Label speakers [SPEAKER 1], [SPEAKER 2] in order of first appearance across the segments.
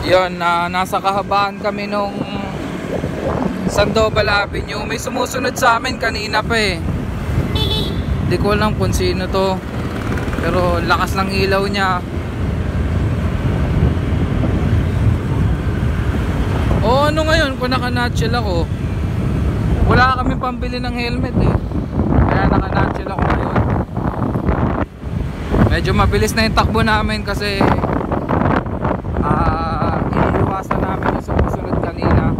[SPEAKER 1] Yun, nasa kahabaan kami nung Sandoval Avenue. May sumusunod sa amin kanina pa eh. Hindi ko alam kung sino to, pero lakas ng ilaw niya. O ano ngayon kung naka-nutshell ako, wala kami pambili ng helmet eh, kaya naka-nutshell ako ngayon. Medyo mabilis na yung takbo namin kasi iniiwasan namin yung sumusunod kanina.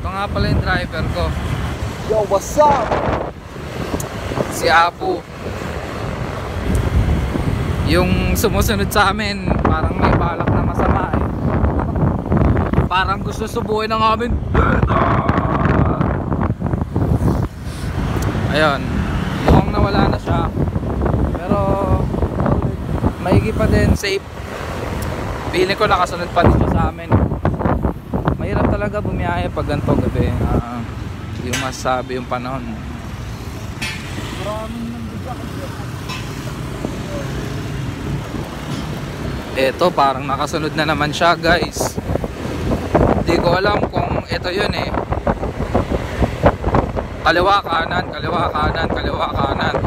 [SPEAKER 1] Ito nga pala yung driver ko.
[SPEAKER 2] Yo, what's up?
[SPEAKER 1] Si Apu. Yung sumusunod sa amin parang may balak na masama eh. Parang gusto subuhin ng amin. Ayun, mukhang nawala na siya, pero maigi pa din, safe. Feeling ko nakasunod pa din siya sa amin. Mahirap talaga bumiyahe pag ganito gabi. Yung masabi yung panahon. Eto, parang nakasunod na naman siya, guys. Hindi ko alam kung ito yun eh. Kaliwa kanan, kaliwa kanan, kaliwa kanan.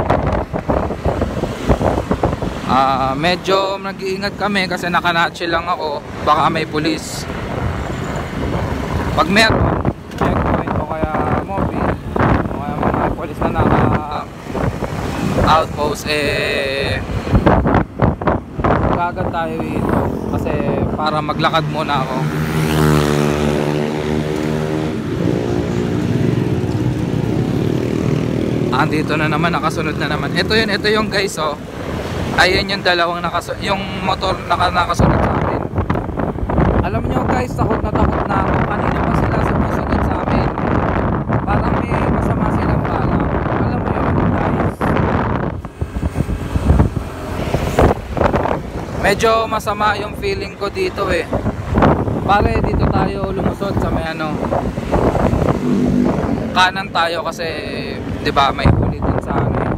[SPEAKER 1] Medyo nag-iingat kami kasi naka-nutshell lang ako. Baka may pulis. Pag meron, checkpoint o kaya mobile, o kaya mga pulis na naka-outpost, agad tayo dito kasi para maglakad muna ako. Andito na naman, nakasunod na naman. Ito yung guys oh. Ayun yung dalawang yung motor nakasunod sa amin. Alam nyo guys, takot na ako. Kanina pa sila sumusunod sa amin. Parang may masama silang balak. Alam mo yun guys. Medyo masama yung feeling ko dito eh. Pare, dito tayo lumusot sa may kanan tayo kasi 'di ba may huli din sa amin.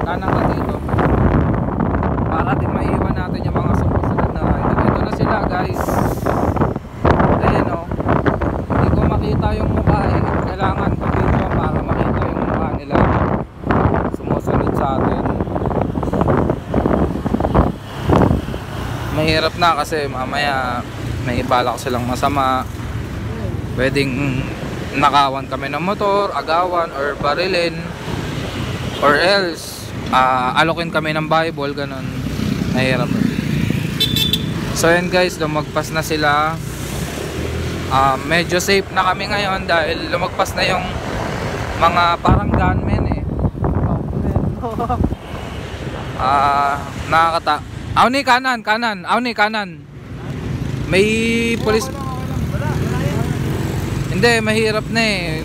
[SPEAKER 1] Kanan ka dito. Para din maiwan natin yung mga sumusunod na rider. Ito na sila guys. Ayan o. Hindi ko makita yung mukha eh. Kailangan ko dito para makita yung mukha nila. Sumusunod sa atin. Mahirap na kasi mamaya may balak silang masama. Pwedeng nakawan kami ng motor, agawan or barilin, or else alokin kami ng Bible, ganun. Mahirap. So yan guys, lumagpas na sila. Medyo safe na kami ngayon dahil lumagpas na yung mga parang gunmen eh. Awni kanan, awni kanan. May pulis. Hindi, mahirap na eh.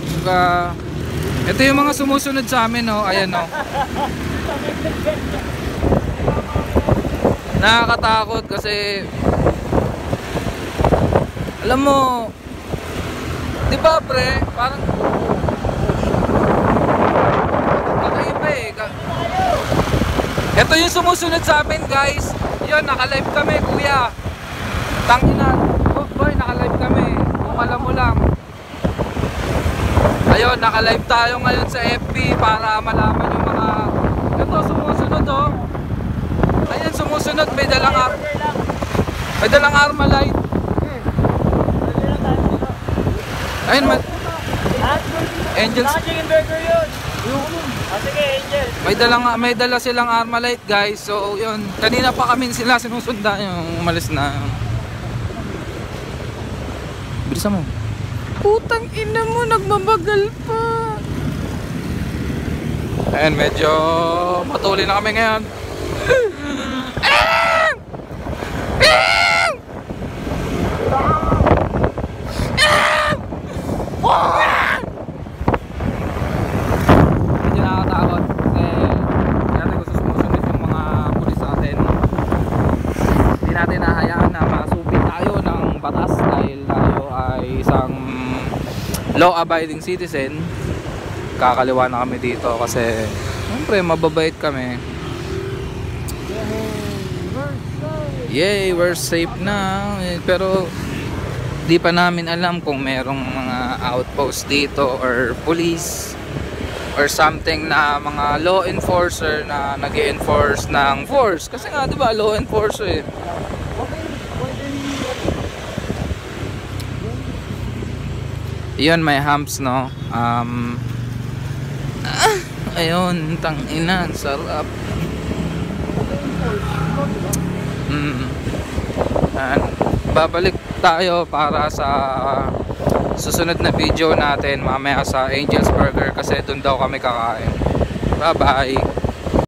[SPEAKER 1] Ito yung mga sumusunod sa amin oh. Ayan oh. Nakakatakot kasi alam mo, di ba pre, parang kakaiba eh. Ito yung sumusunod sa amin guys. Yun, naka-live kami kuya. Tangina, oh boy, naka-live kami. Kung alam mo lang. Ayun, naka-live tayo ngayon sa FB para malaman yung mga ito, sumusunod oh. Ayan, sumusunod, may dalang Armalite. Ayun, Angels.
[SPEAKER 2] Chicken burger yun. Sige, Angel.
[SPEAKER 1] May dala silang Armalite guys. So yun, kanina pa kami sila sinusundan, yung umalis na. Bilisan mo. Putang ina mo, nagmabagal pa. Ayan, medyo matuli na kami ngayon. Medyo nakakatakot. Dati gusto sumusunod yung mga pulis sa atin. Hindi natin nahayaan na masupit tayo ng batas dahil tayo ay isang law-abiding citizen. Kakaliwa na kami dito kasi siyempre mababait kami. Yay, we're safe na. Pero di pa namin alam kung merong mga outpost dito or police or something na mga law enforcer na nag-enforce ng force. Kasi nga, di ba, law enforcer eh. Yun, may humps, no? Ayun, tangina, sarap. Babalik tayo para sa susunod na video natin mamaya sa Angel's Burger kasi dun daw kami kakain. Bye bye.